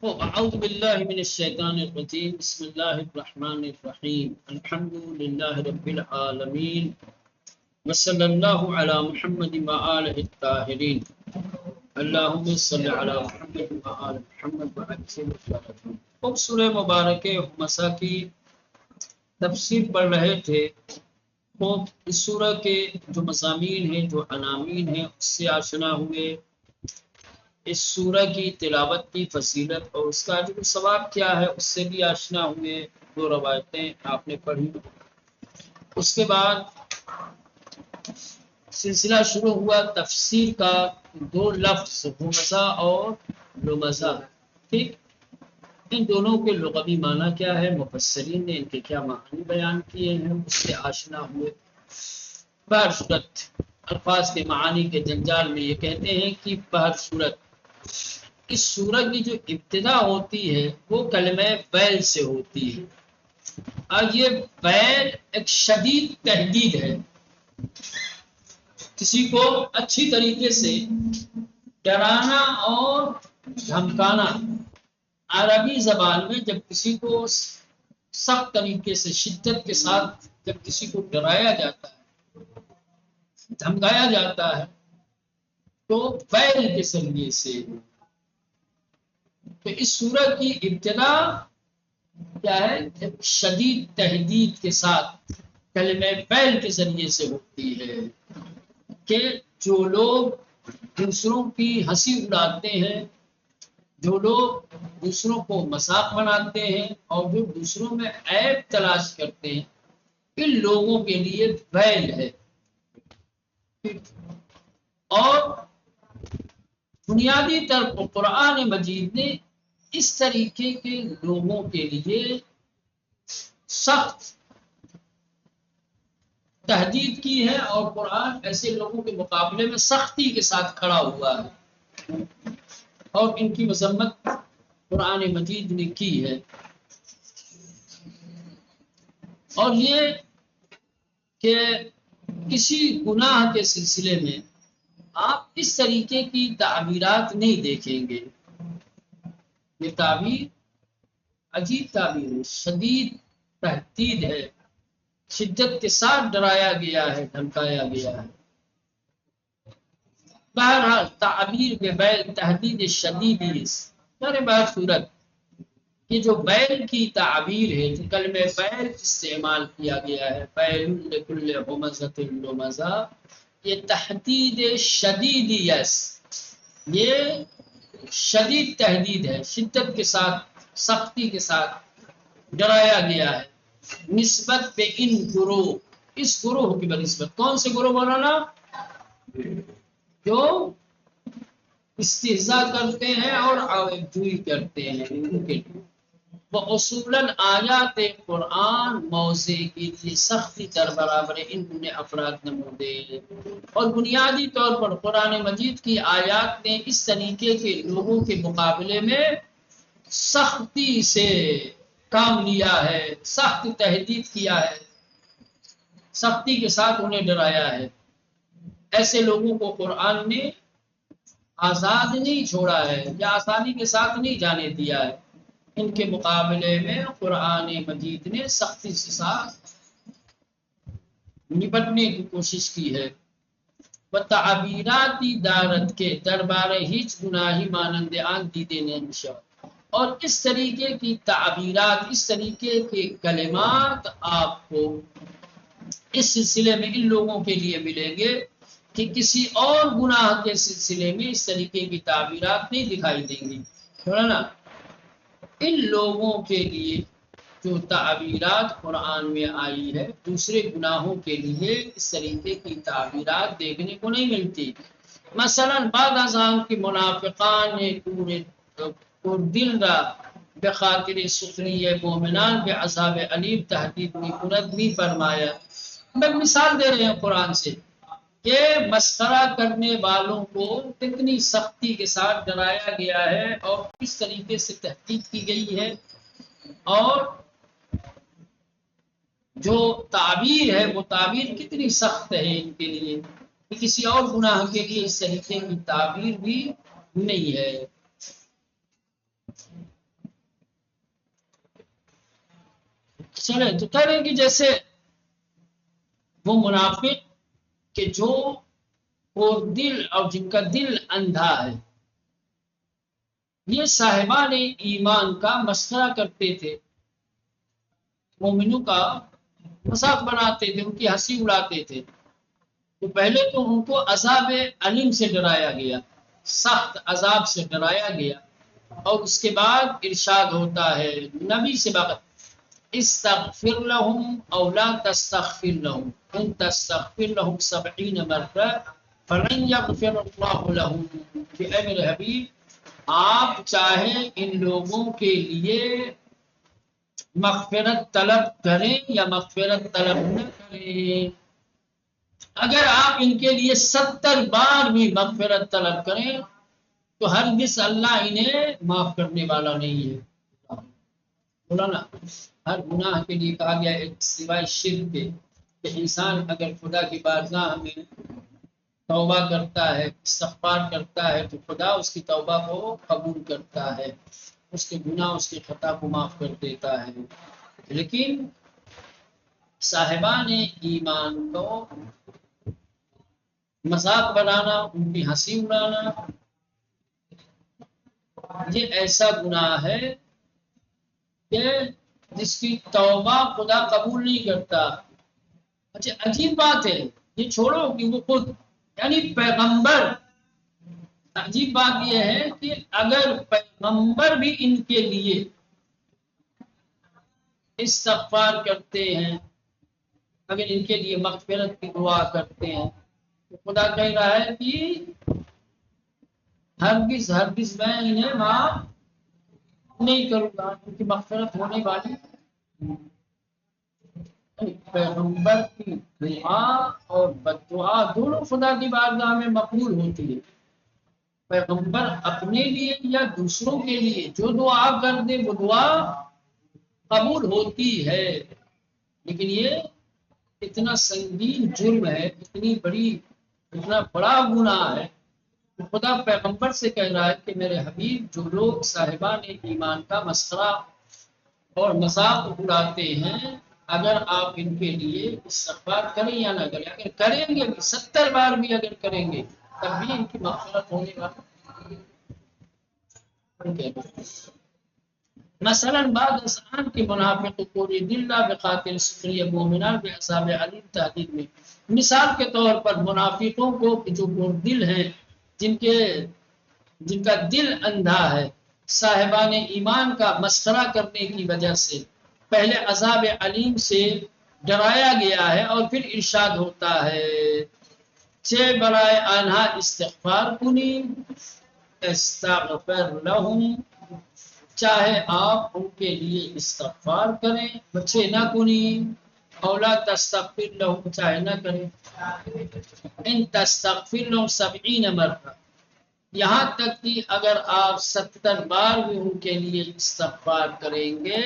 أعوذ بالله من الشيطان الرجيم بسم الله الرحمن الرحيم الحمد لله رب العالمين وصلى الله على محمد وآله الطاهرين اللهم صل على محمد وآل محمد وعجل الصلاة. خوب سورہ مبارک مسا کی تفسیر پڑھ رہے تھے. خوب اس سورہ کے جو مضامین ہیں، جو عناوین ہیں، اس سے آشنا ہوئے. اس سورہ کی تلاوت کی فضیلت اور اس کا جو ثواب کیا ہے اس سے بھی آشنا ہوئے. دو روایتیں آپ نے پڑھی. اس کے بعد سلسلہ شروع ہوا تفسیر کا. دو لفظ ہمزہ اور لمزہ، ٹھیک، ان دونوں کے لغوی معنی کیا ہے، مفسرین نے ان کے کیا معنی بیان کیے ہیں، اس سے آشنا ہوئے. بہر صورت الفاظ کے معانی کے جنجال میں یہ کہتے ہیں کہ بہر صورت اس سورت کی جو ابتدا ہوتی ہے وہ کلمہ ویل سے ہوتی ہے. اور یہ ویل ایک شدید تہدید ہے، کسی کو اچھی طریقے سے ڈرانا اور دھمکانا. عربی زبان میں جب کسی کو سخت طریقے سے شدت کے ساتھ جب کسی کو ڈرایا جاتا ہے، دھمکایا جاتا ہے، تو ویل کے ذریعے سے. تو اس سورت کی ابتدا کیا ہے، شدید تہدید کے ساتھ کلمہ ویل کے ذریعے سے ہوتی ہے کہ جو لوگ دوسروں کی ہنسی اڑاتے ہیں، جو لوگ دوسروں کو مذاق بناتے ہیں اور جو دوسروں میں عیب تلاش کرتے ہیں، ان لوگوں کے لیے ویل ہے. اور بنیادی طور پر قرآن مجید نے اس طریقے کے لوگوں کے لیے سخت تہدید کی ہے، اور قرآن ایسے لوگوں کے مقابلے میں سختی کے ساتھ کھڑا ہوا ہے اور ان کی مذمت قرآن مجید نے کی ہے. اور یہ کہ کسی گناہ کے سلسلے میں آپ اس طریقے کی تعبیرات نہیں دیکھیں گے. یہ تعبیر عجیب تعبیر ہے، شدید تہدید ہے، شدت کے ساتھ ڈرایا گیا ہے، دھمکایا گیا ہے. بہرحال تعبیر کے بیل تہدید شدید بہر صورت کہ جو بیل کی تعبیر ہے، جو کلمہ بیل استعمال کیا گیا ہے، بیل لکل ہمزۃ لمزہ، یہ تہدید شدید یہ شدید تہدید ہے، شدت کے ساتھ سختی کے ساتھ ڈرایا گیا ہے. نسبت پہ ان گروہ، اس گروہ کی بنسبت. کون سے گروہ مولانا؟ جو استہزاء کرتے ہیں اور آویزوی کرتے ہیں. ان کے لیے وہ اصولاً آیات قرآن موضع کے لیے سختی در برابر انہوں نے افراد نمودے. اور بنیادی طور پر قرآن مجید کی آیات نے اس طریقے کے لوگوں کے مقابلے میں سختی سے کام لیا ہے، سخت تہدید کیا ہے، سختی کے ساتھ انہیں ڈرایا ہے. ایسے لوگوں کو قرآن نے آزاد نہیں چھوڑا ہے یا آسانی کے ساتھ نہیں جانے دیا ہے. ان کے مقابلے میں قرآن مجید نے سختی سے ساتھ نپٹنے کی کوشش کی ہے. و تعبیراتی دارت کے دربار ہیچ گناہی مانند آن دیدے ننشا. اور اس طریقے کی تعبیرات، اس طریقے کے کلمات آپ کو اس سلسلے میں ان لوگوں کے لیے ملیں گے کہ کسی اور گناہ کے سلسلے میں اس طریقے کی تعبیرات نہیں دکھائی دیں گی. نا ان لوگوں کے لیے جو تعبیرات قرآن میں آئی ہے، دوسرے گناہوں کے لیے اس طریقے کی تعبیرات دیکھنے کو نہیں ملتی. مثلا بعض ازام کی منافقان نے دل را بخاطر سخری مومنان بے عذاب علیم تحقیق میں کنت بھی فرمایا. میں مثال دے رہے ہیں قرآن سے کہ مسخرہ کرنے والوں کو کتنی سختی کے ساتھ ڈرایا گیا ہے اور کس طریقے سے تحقیق کی گئی ہے. اور جو تعبیر ہے وہ تعبیر کتنی سخت ہے ان کے لیے کہ کسی اور گناہ کے لیے اس طریقے کی تعبیر بھی نہیں ہے. چلے تو کہہ رہے ہیں کہ جیسے وہ منافق کہ جو اور دل اور جن کا دل اندھا ہے، یہ صاحبان ایمان کا مسخرہ کرتے تھے، مومنوں کا مذاق بناتے تھے، ان کی ہنسی اڑاتے تھے۔ تو پہلے تو ان کو عذاب علیم سے ڈرایا گیا، سخت عذاب سے ڈرایا گیا، اور اس کے بعد ارشاد ہوتا ہے نبی سے بات، استغفر لهم او لا تستغفر لهم ان تستغفر لهم 70 مرة فلن يغفر الله لهم، کہ اے میرے حبیب آپ چاہے ان لوگوں کے لیے مغفرت طلب کریں یا مغفرت طلب نہ کریں، اگر آپ ان کے لیے 70 بار بھی مغفرت طلب کریں تو ہرگز اللہ انہیں معاف کرنے والا نہیں ہے۔ بولا نا، ہر گناہ کے لیے کہا گیا ایک سوائے شرک کے، کہ انسان اگر خدا کی بارگاہ میں توبہ کرتا ہے، استغفار کرتا ہے، تو خدا اس کی توبہ کو قبول کرتا ہے، اس کے گناہ اس کے خطا کو معاف کر دیتا ہے۔ لیکن صاحبان ایمان کو مذاق بنانا، ان کی ہنسی اڑانا، یہ ایسا گناہ ہے کہ جس کی توبہ خدا قبول نہیں کرتا۔ اچھا عجیب بات ہے، یہ چھوڑو کہ وہ خود یعنی پیغمبر، عجیب بات یہ ہے کہ اگر پیغمبر بھی ان کے لیے استغفار کرتے ہیں، اگر ان کے لیے مغفرت کی دعا کرتے ہیں، تو خدا کہہ رہا ہے کہ ہرگز ہرگز میں انہیں معاف نہیں کروں گا، کیونکہ مغفرت ہونے والی پیغمبر کی دعا اور بددعا دونوں خدا کی بارگاہ میں مقبول ہوتی ہے۔ پیغمبر اپنے لیے یا دوسروں کے لیے جو دعا کر دے وہ دعا قبول ہوتی ہے، لیکن یہ اتنا سنگین جرم ہے، اتنا بڑا گناہ ہے، خدا پیغمبر سے کہہ رہا ہے کہ میرے حبیب جو لوگ صاحبان ایمان کا مسخرہ اور مذاق اڑاتے ہیں، اگر آپ ان کے لیے استغفار کریں یا نہ کریں، اگر کریں گے بھی 70 بار بھی اگر کریں گے تب بھی ان کی مغفرت ہونے والی۔ مثلا بعض انسان کے منافق پوری دلہ بقاتل سخری مومنان بعذاب علیم تحدید میں، مثال کے طور پر منافقوں کو جو دل ہیں، جن کا دل اندھا ہے، صاحبان ایمان کا مسخرہ کرنے کی وجہ سے پہلے عذاب علیم سے ڈرایا گیا ہے، اور پھر ارشاد ہوتا ہے چے برائے آنہا استغفار کنی استغفر لہم، چاہے آپ ان کے لیے استغفار کریں، بچے نہ کنی اولا تستغفر لہم، چاہے نہ کریں، ان تستغفر لہم 70 مرہ، یہاں تک کہ اگر آپ 70 بار بھی ان کے لیے استغفار کریں گے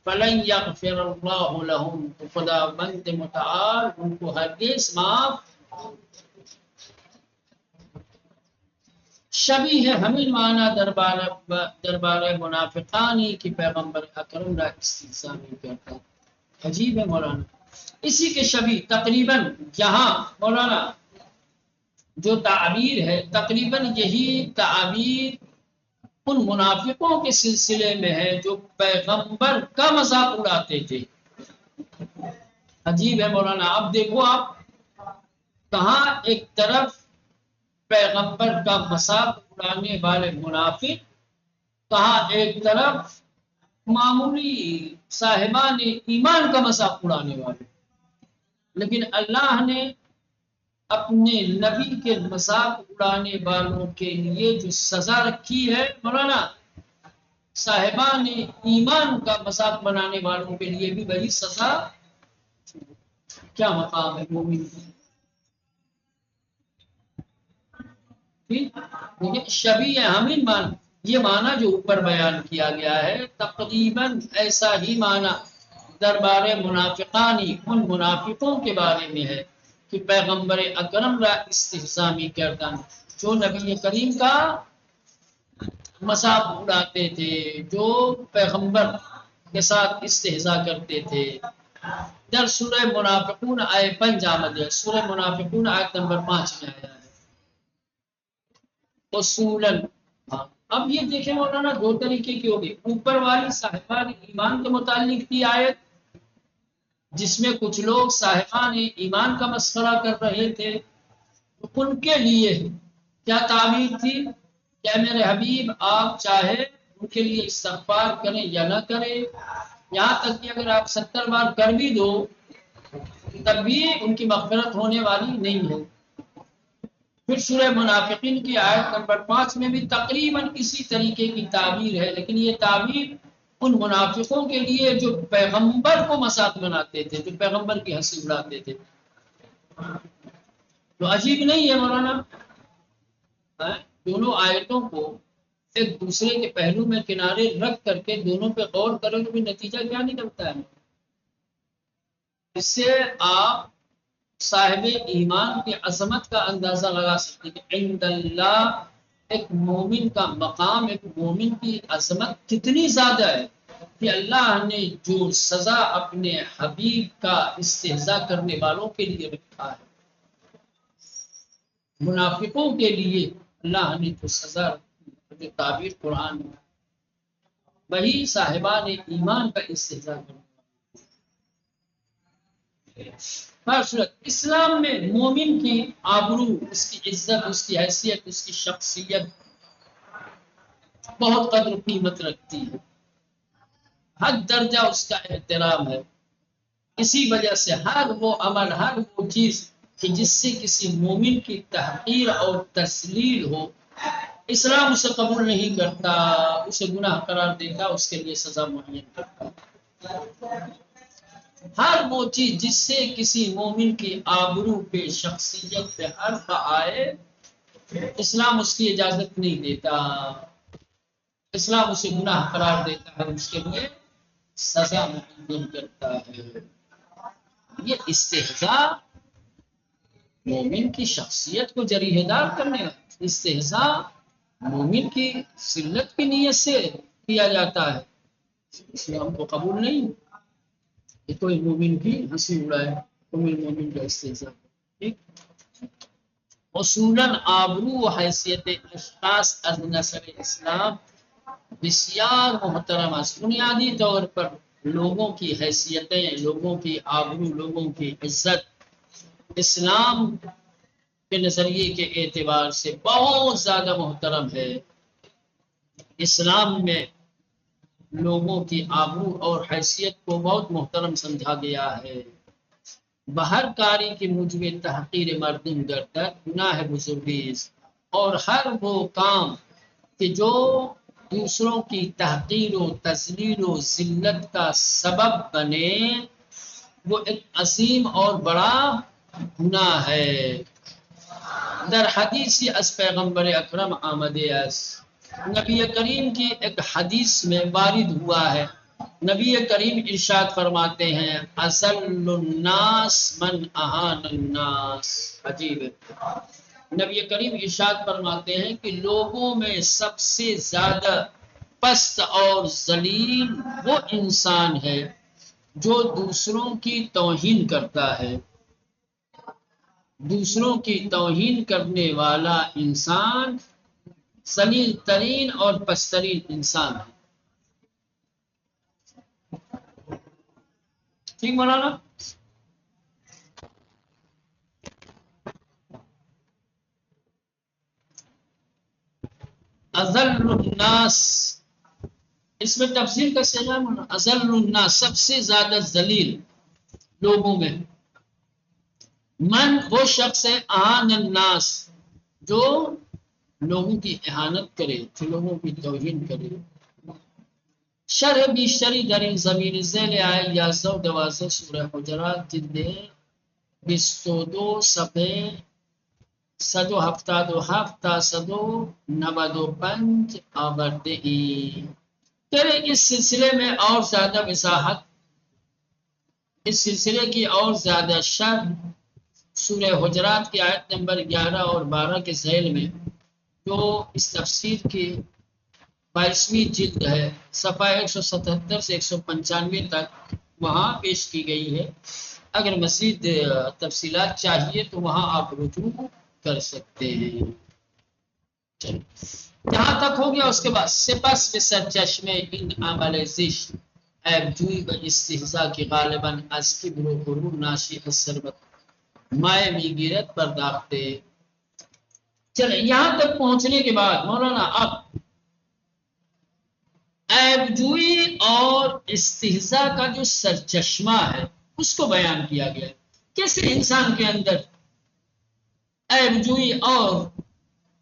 فلن یغفر اللہ لہم، تو خدا بند متعال ان کو ہرگز معاف۔ شبیہ ہمیں معنی دربار منافقانی کی پیغمبر اکرم را استحسان نہیں کرتا۔ عجیب ہے مولانا، اسی کے شبیہ تقریباً یہاں مولانا جو تعبیر ہے، تقریباً یہی تعبیر ان منافقوں کے سلسلے میں ہے جو پیغمبر کا مذاق اڑاتے تھے۔ عجیب ہے مولانا، اب دیکھو آپ کہاں ایک طرف پیغمبر کا مذاق اڑانے والے منافق، کہاں ایک طرف معمولی صاحبان ایمان کا مذاق اڑانے والے، لیکن اللہ نے اپنے نبی کے مذاق اڑانے والوں کے لیے جو سزا رکھی ہے مولانا، صاحبان ایمان کا مذاق بنانے والوں کے لیے بھی وہی سزا۔ کیا مقام ہے مومن کی؟ شبیہ ہمیں یہ معنی جو اوپر بیان کیا گیا ہے تقریباً ایسا ہی معنی دربار منافقانی ان منافقوں کے بارے میں ہے کہ پیغمبر اکرم را استحسامی کردن، جو نبی کریم کا مذاق اڑاتے تھے، جو پیغمبر کے ساتھ استہزاء کرتے تھے. در سورہ منافقون آئے 5 آمد ہے، سورہ منافقون آیت نمبر 5 میں آیا ہے. اصولاً ہاں. اب یہ دیکھیں مولانا، دو طریقے کی ہوگی. اوپر والی صاحبان ایمان کے متعلق تھی آیت، جس میں کچھ لوگ صاحبان ایمان کا مسخرہ کر رہے تھے. ان کے لیے کیا تعبیر تھی؟ کیا میرے حبیب آپ چاہے ان کے لیے استغفار کریں یا نہ کریں، یہاں تک کہ اگر آپ 70 بار کر بھی دو تب بھی ان کی مغفرت ہونے والی نہیں ہے. پھر سورہ منافقین کی آیت نمبر 5 میں بھی تقریباً اسی طریقے کی تعبیر ہے، لیکن یہ تعبیر ان منافقوں کے لیے جو پیغمبر کو مذاق بناتے تھے، جو پیغمبر کی ہنسی اڑاتے تھے. تو عجیب نہیں ہے مولانا؟ دونوں آیتوں کو ایک دوسرے کے پہلو میں کنارے رکھ کر کے دونوں پہ غور کرو تو بھی نتیجہ کیا نکلتا ہے. اس سے آپ صاحب ایمان کی عظمت کا اندازہ لگا سکتے ہیں کہ عند اللہ ایک مومن کا مقام، ایک مومن کی عظمت کتنی زیادہ ہے کہ اللہ نے جو سزا اپنے حبیب کا استہزاء کرنے والوں کے لیے رکھا ہے، منافقوں کے لیے اللہ نے جو سزا رکھی، جو تعبیر قرآن میں، وہی صاحبان ایمان کا استہزاء کرنے. اسلام میں مومن کی آبرو، اس کی عزت، اس کی حیثیت، اس کی شخصیت بہت قدر و قیمت رکھتی ہے. ہر درجہ اس کا احترام ہے. اسی وجہ سے ہر وہ عمل، ہر وہ چیز کہ جس سے کسی مومن کی تحقیر اور تذلیل ہو، اسلام اسے قبول نہیں کرتا، اسے گناہ قرار دیتا، اس کے لیے سزا معین کرتا. ہر وہ چیز جس سے کسی مومن کی آبرو پہ، شخصیت پہ حرف آئے، اسلام اس کی اجازت نہیں دیتا، اسلام اسے گناہ قرار دیتا ہے، اس کے لیے سزا معین کرتا ہے. یہ استہزاء مومن کی شخصیت کو جریح دار کرنے کا، استہزاء مومن کی ذلت کی نیت سے کیا جاتا ہے، اسلام کو قبول نہیں کہ کوئی مومن کی ہنسی اڑائے، کوئی مومن کا استہزاء. ٹھیک. اصولاً آبرو و حیثیت اشخاص از نظر اسلام بسیار محترم است. بنیادی طور پر لوگوں کی حیثیتیں، لوگوں کی آبرو، لوگوں کی عزت اسلام کے نظریے کے اعتبار سے بہت زیادہ محترم ہے. اسلام میں لوگوں کی آبرو اور حیثیت کو بہت محترم سمجھا گیا ہے. بہر کاری کی موجب تحقیر مردم گردد گناہ بزرگی است، اور ہر وہ کام کہ جو دوسروں کی تحقیر و تذلیل و ذلت کا سبب بنے، وہ ایک عظیم اور بڑا گناہ ہے. در حدیثی از پیغمبر اکرم آمده است، نبی کریم کی ایک حدیث میں وارد ہوا ہے، نبی کریم ارشاد فرماتے ہیں اذل الناس من اہان الناس. عجیب ہے. نبی کریم ارشاد فرماتے ہیں کہ لوگوں میں سب سے زیادہ پست اور ذلیل وہ انسان ہے جو دوسروں کی توہین کرتا ہے. دوسروں کی توہین کرنے والا انسان ذلیل ترین اور پسترین انسان ہے. ٹھیک مولانا؟ اذل الناس، اس میں تفسیر کا سیاق ہے، اذل الناس سب سے زیادہ ذلیل لوگوں میں، من وہ شخص ہے، اہان الناس جو لوگوں کی اہانت کرے، جو لوگوں کی توہین کرے. شرح بیشتری در این زمین ذیل آئے 11-12 سورہ حجرات جلد 22 صفحے 177 تا 195 آورده ای. پھر اس سلسلے میں اور زیادہ وضاحت، اس سلسلے کی اور زیادہ شرح سورہ حجرات کی آیت نمبر 11 اور 12 کے ذیل میں جو اس تفسیر کی 22ویں جلد ہے، صفحہ 177 سے 195 تک وہاں پیش کی گئی ہے۔ اگر مزید تفصیلات چاہیے تو وہاں آپ رجوع کر سکتے ہیں۔ چلو جہاں تک ہو گیا، اس کے بعد سپس به سرچشمه این عمل زشت عیب جویی و استهزا که غالباً از کبر و غرور ناشی از ثروت مایه میگیرد پرداخته۔ چلے یہاں تک پہنچنے کے بعد مولانا اب عیب جوئی اور استہزاء کا جو سرچشمہ ہے اس کو بیان کیا گیا ہے۔ کیسے انسان کے اندر عیب جوئی اور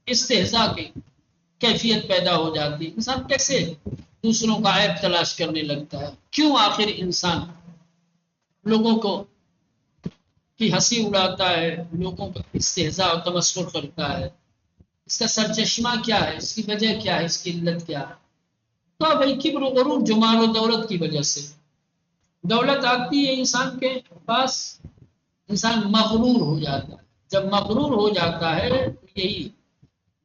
استہزاء کی کیفیت پیدا ہو جاتی ہے، انسان کیسے دوسروں کا عیب تلاش کرنے لگتا ہے، کیوں آخر انسان لوگوں کو کی ہنسی اڑاتا ہے، لوگوں کا استہزاء اور تمسخر کرتا ہے، اس کا سرچشمہ کیا ہے، اس کی وجہ کیا ہے، اس کی علت کیا ہے؟ تو بھائی کبر و غرور جو مال و دولت کی وجہ سے دولت آتی ہے انسان کے پاس، انسان مغرور ہو جاتا ہے۔ جب مغرور ہو جاتا ہے تو یہی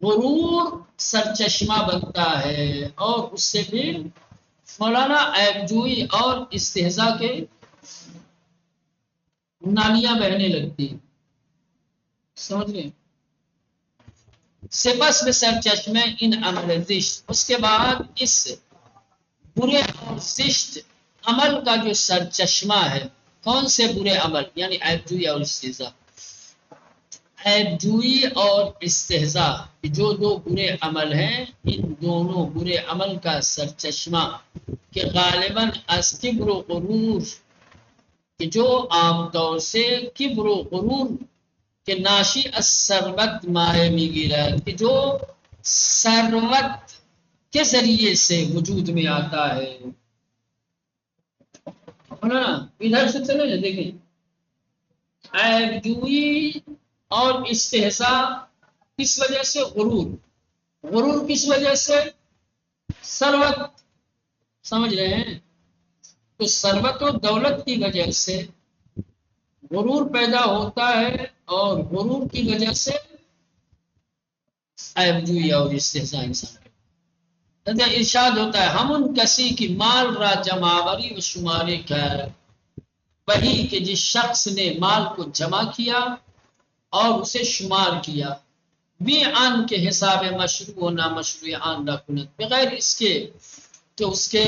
غرور سرچشمہ بنتا ہے اور اس سے پھر مولانا عیب جوئی اور استہزاء کے نالیاں بہنے لگتی ہیں، سمجھ گئے؟ سپس میں سرچشمے ان عمل زشت، اس کے بعد اس برے اور زشت عمل کا جو سرچشمہ ہے، کون سے برے عمل یعنی عیب جوئی اور استہزاء، عیب جوئی اور استہزاء جو دو برے عمل ہیں، ان دونوں برے عمل کا سرچشمہ کہ غالباً از کبر و غرور کہ جو عام طور سے کبر و غرور کہ ناشی از ثروت مائے میگیرد کہ جو ثروت کے ذریعے سے وجود میں آتا ہے۔ نا ادھر سے چلے نا دیکھیں، عیب جوئی اور استہزاء کس وجہ سے؟ غرور، غرور کس وجہ سے؟ ثروت، سمجھ رہے ہیں؟ تو ثروت و دولت کی وجہ سے غرور پیدا ہوتا ہے اور غرور کی وجہ سے عیب جوئی اور استہزاء انسان کا ارشاد ہوتا ہے، ہم ان کسی کی مال را جمعوری و شمارے کر، وہی کہ جس شخص نے مال کو جمع کیا اور اسے شمار کیا، بی آن کے حساب مشروع و نامشروع آن رکنت، بغیر اس کے کہ اس کے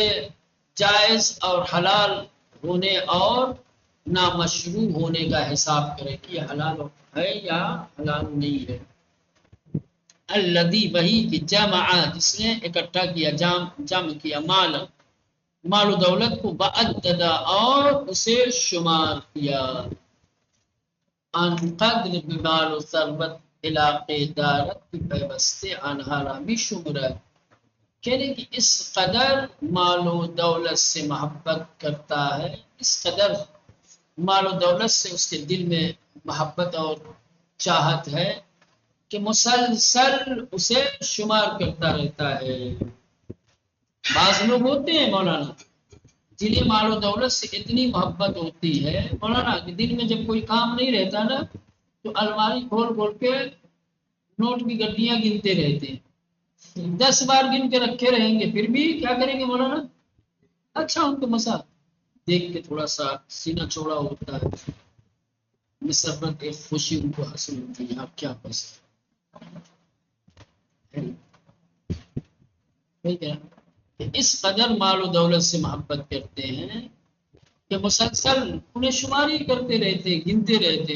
جائز اور حلال ہونے اور نامشروع ہونے کا حساب کرے کہ یہ حلال ہے یا حلال نہیں ہے۔ الذی وہی کی جمع جس نے اکٹھا کیا، جمع کیا مال و دولت کو بعددا اور اسے شمار کیا، ان قدر بمال و ثروت علاقے دارت کی پیوستے انہارا بھی شمرت، کہنے کہ اس قدر مال و دولت سے محبت کرتا ہے، اس قدر مال و دولت سے اس کے دل میں محبت اور چاہت ہے کہ مسلسل اسے شمار کرتا رہتا ہے۔ بعض لوگ ہوتے ہیں مولانا جنہیں مال و دولت سے اتنی محبت ہوتی ہے مولانا کہ دن میں جب کوئی کام نہیں رہتا نا تو الماری کھول کھول کے نوٹ کی گڈیاں گنتے رہتے ہیں، 10 بار گن کے رکھے رہیں گے، پھر بھی کیا کریں گے مولانا؟ اچھا ان کو مسا دیکھ کے تھوڑا سا سینہ چوڑا ہوتا ہے، مسرت ایک خوشی ان کو حاصل ہوتی ہے، آپ کیا کر سکتے ہیں؟ اس قدر مال و دولت سے محبت کرتے ہیں کہ مسلسل انہیں شماری کرتے رہتے، گنتے رہتے۔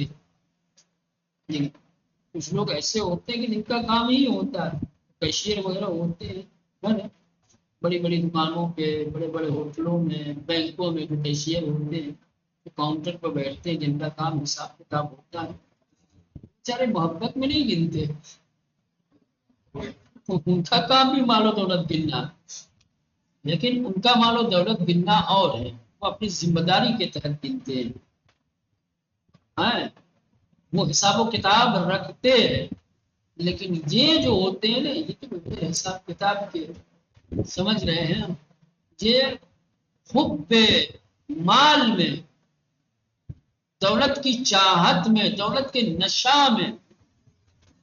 کچھ لوگ ایسے ہوتے ہیں کہ جن کا کام ہی ہوتا ہے، کیشیئر وغیرہ ہوتے ہیں بڑی بڑی دکانوں پہ، بڑے بڑے ہوٹلوں میں، بینکوں میں جو کیشیئر ہوتے ہیں، کاؤنٹر پر بیٹھتے ہیں، جن کا کام حساب کتاب ہوتا ہے، بیچارے محبت میں نہیں گنتے، ان کا کام بھی مال و دولت گننا، لیکن ان کا مال و دولت گننا اور ہے، وہ اپنی ذمہ داری کے تحت گنتے ہیں، وہ حساب و کتاب رکھتے ہیں، لیکن یہ جو ہوتے ہیں نا یہ تو حساب کتاب کے سمجھ رہے ہیں، یہ حب مال میں، دولت کی چاہت میں، دولت کے نشہ میں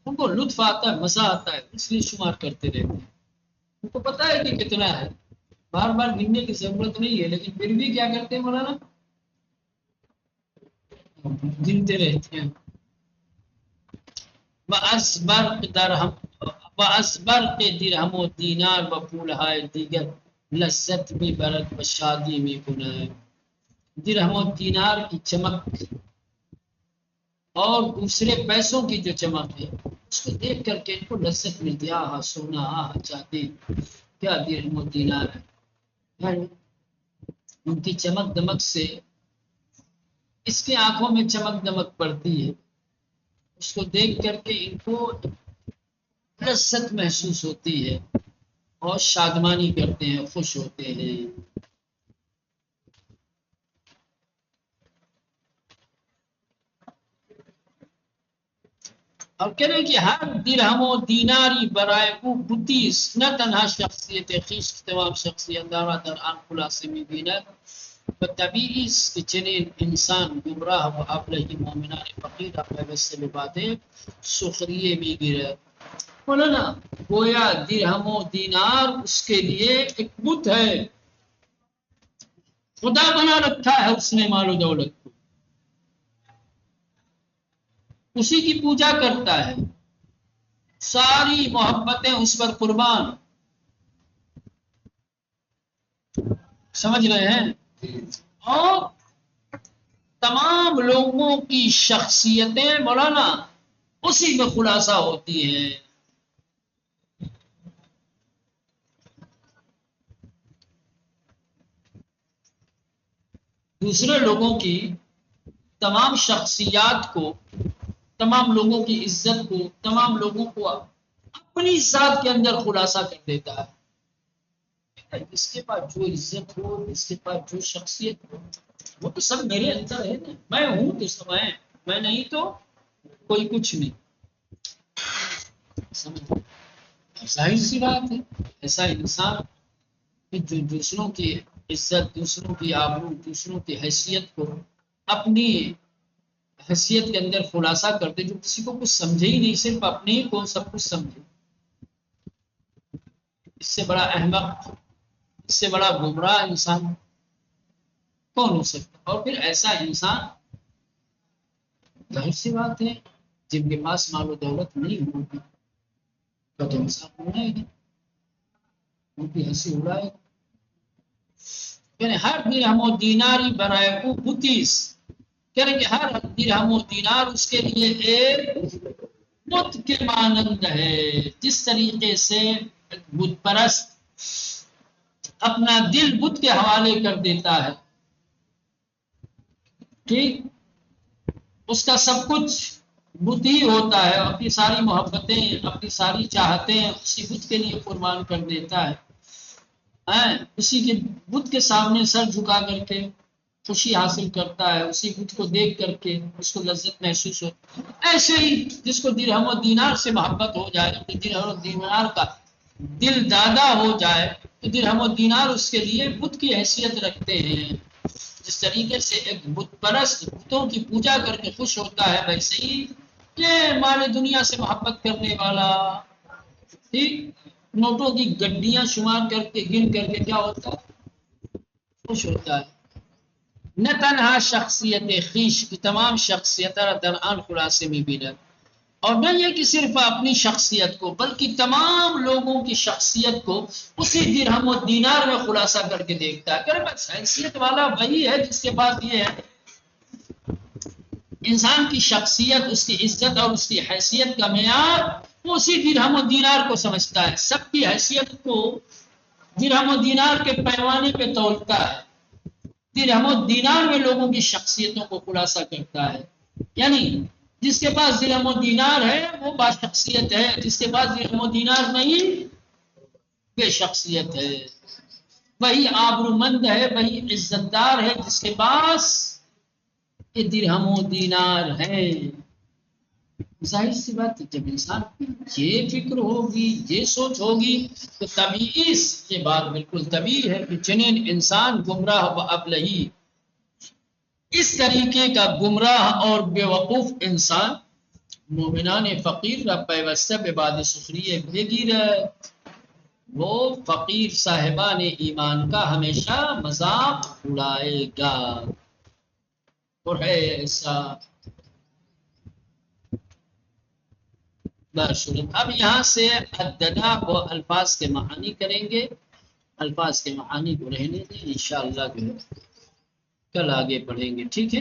ان کو لطف آتا ہے، مزہ آتا ہے، اس لیے شمار کرتے رہتے ہیں۔ ان کو پتا ہے کہ کتنا ہے، بار بار گننے کی ضرورت نہیں ہے، لیکن پھر بھی کیا کرتے ہیں مولانا؟ گنتے رہتے ہیں. وَأَسْبَرْقِ درہم وَأَسْبَرْقِ درہم و دینار و پھولہائے دیگر لذت بھی برد و شادی میں گنائے. درہم و دینار کی چمک اور دوسرے پیسوں کی جو چمک ہے اس کو دیکھ کر کے ان کو لذت ملتی ہے. آہا سونا، آہا چاندی، کیا درہم و دینار ہے. ان کی چمک دمک سے اس کی آنکھوں میں چمک دمک پڑتی ہے، اس کو دیکھ کر کے ان کو لذت محسوس ہوتی ہے اور شادمانی کرتے ہیں، خوش ہوتے ہیں. اور کہہ رہے ہیں کہ ہر درہم و دیناری برائے او بتیس نہ تنہا شخصیت خیش کی تمام شخصیت دارا در آن خلاصے میں بیند و طبیعیس کے چنین انسان گمراہ و ابلہی مومنان فقیر اپنے ویسے باتیں سخریے میں گرد. مولانا گویا درہم و دینار اس کے لیے ایک بت ہے، خدا بنا رکھا ہے اس نے مال و دولت کو، اسی کی پوجا کرتا ہے، ساری محبتیں اس پر قربان. سمجھ رہے ہیں؟ اور تمام لوگوں کی شخصیتیں مولانا اسی میں خلاصہ ہوتی ہیں. دوسرے لوگوں کی تمام شخصیات کو، تمام لوگوں کی عزت کو، تمام لوگوں کو اپنی ذات کے اندر خلاصہ کر دیتا ہے. اس کے پاس جو عزت ہو، اس کے پاس جو شخصیت ہو، وہ تو سب میرے اندر ہے نا. میں ہوں تو سب ہے، میں نہیں تو کوئی کچھ نہیں. ظاہر سی بات ہے ایسا انسان کہ جو دوسروں کی عزت، دوسروں کی آبرو، دوسروں کی حیثیت کو اپنی حیثیت کے اندر خلاصہ کرتے، جو کسی کو کچھ سمجھے ہی نہیں، صرف اپنے ہی کو سب کچھ سمجھے، اس سے بڑا احمق، اس سے بڑا گمراہ انسان کون ہو سکتا؟ اور پھر ایسا انسان ظاہر سی بات ہے جن کے پاس مال و دولت نہیں ہوگی تو انسان اڑائے گا، ان کی ہنسی اڑائے گا. یعنی ہر درہم و دیناری برائے کو بتیس، کہہ رہے کہ ہر درہم و دینار اس کے لیے ایک بت کے مانند ہے. جس طریقے سے بت پرست اپنا دل بت کے حوالے کر دیتا ہے، ٹھیک، اس کا سب کچھ بت ہی ہوتا ہے، اپنی ساری محبتیں، اپنی ساری چاہتیں اسی بت کے لیے قربان کر دیتا ہے، اسی کے بت کے سامنے سر جھکا کر کے خوشی حاصل کرتا ہے، اسی بت کو دیکھ کر کے اس کو لذت محسوس ہوتی ہے. ایسے ہی جس کو درہم و دینار سے محبت ہو جائے، درہم و دینار کا دل دادا ہو جائے، تو درہم و دینار اس کے لیے بت کی حیثیت رکھتے ہیں. جس طریقے سے ایک بت پرست بتوں کی پوجا کر کے خوش ہوتا ہے، ویسے ہی یہ مال دنیا سے محبت کرنے والا ٹھیک نوٹوں کی گڈیاں شمار کر کے گن کر کے کیا ہوتا ہے؟ خوش ہوتا ہے. نہ تنہا شخصیت خیش کی تمام شخصیت درآن خلاصے میں بھی رہ، اور نہ یہ کہ صرف اپنی شخصیت کو بلکہ تمام لوگوں کی شخصیت کو اسی درہم و دینار میں خلاصہ کر کے دیکھتا ہے. کہ بس حیثیت والا وہی ہے جس کے پاس یہ ہے. انسان کی شخصیت، اس کی عزت اور اس کی حیثیت کا معیار وہ اسی درہم و دینار کو سمجھتا ہے. سب کی حیثیت کو درہم و دینار کے پیمانے پہ تولتا ہے، درہم و دینار میں لوگوں کی شخصیتوں کو خلاصہ کرتا ہے. یعنی جس کے پاس درہم و دینار ہے وہ با شخصیت ہے، جس کے پاس درہم و دینار نہیں بے شخصیت ہے. وہی آبرومند ہے، وہی عزت دار ہے جس کے پاس یہ درہم و دینار ہے. ظاہر سی بات ہے جب انسان کی یہ فکر ہوگی، یہ سوچ ہوگی، تو طبیعی یہ بات بالکل طبیعی ہے کہ چنین انسان گمراہ و ابلہی، اس طریقے کا گمراہ اور بے وقوف انسان مومنان فقیر را پیوستہ به بعد سخریه بگیرد وہ فقیر صاحبان ایمان کا ہمیشہ مذاق اڑائے گا. اور ہے ایسا باشرط. اب یہاں سے عددہ و الفاظ کے معانی کریں گے. الفاظ کے معانی کو رہنے دیں، انشاءاللہ کل آگے پڑھیں گے. ٹھیک ہے.